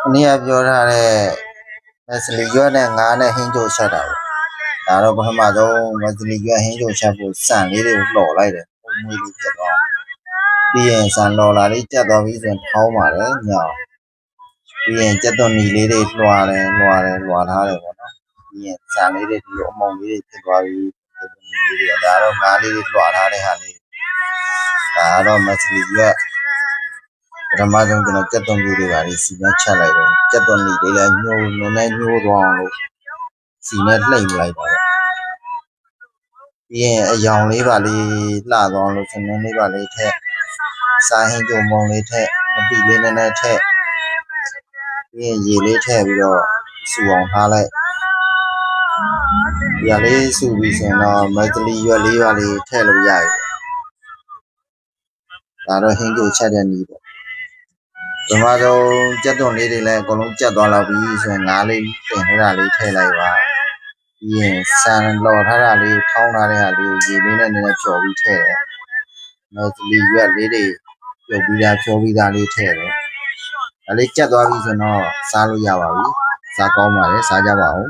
နေ့ကပြောထားတဲ့မက်စလီရွက်နဲ့ငါးနဲ့ဟင်းချိုချက်တာပေါ့ဒါတော့ပထမဆုံးမက်စလီရွက်ဟင်းချိုချက်ဖို့စံလေးတွေကိုလှော်လိုက်တယ်ပုံမွေးလေးဖြစ်သွားပြီးရင်စံလှော်လာလေးကြက်သွားပြီးဆိုရင်ထောင်းပါတယ်ညောင်ပြီးရင်ကြက်သွန်နီလေးတွေလွှာထားတယ်ပေါ့နော်ပြီးရင်စံလေးတွေဒီလိုအမုံလေးတွေဖြစ်သွားပြီးကြက်သွန်နီလေးတွေဒါတော့ငါးလေးတွေလွှာထားတဲ့ဟာလေးဒါတော့မက်စလီရွက်ပထမဆုံးကျွန်တော်ကြက်သွန်ပြူတွေပါလေးစီနဲ့ချက်လိုက်တယ်ကြက်သွန်နီလေးလည်းညှိုးနည်းနည်းညှိုးသွားအောင်လို့စီနဲ့လှိမ့်လိုက်ပါတော့ပြီးရင်အယောင်လေးပါလေးလှသွားလို့စနင်းလေးပါလေးထက်စားဟင်းကြုံမုံလေးထက်မပီလေးနည်းနည်းထက်ပြီးရင်ရေလေးထည့်ပြီးတော့စူအောင်ထားလိုက်ရလေးစူပြီးဆိုရင်တော့မက်စလီရွက်လေးပါလေးထည့်လို့ရပြီဒါတော့ဟင်းကြိုချက်တဲ့နည်းပေါ့ပထမဆုံးကြက်သွန်လေးတွေလည်းအကုန်လုံးကြက်သွားတော့ပြီးဆိုရင်ငါးလေးတင်ထတာလေးထည့်လိုက်ပါပြီးရင်ဆန်လော်ထားတာလေးထောင်းထားတဲ့ဟာလေးကိုရေလေးနဲ့နည်းနည်းဖြော်ပြီးထည့်တယ်မက်စလီရွက်လေးတွေပြုတ်ပြီးသားဖြောပြီးသားလေးထည့်တယ်ဒါလေးကြက်သွားပြီဆိုတော့စားလို့ရပါပြီစားကောင်းပါတယ်စားကြပါဦး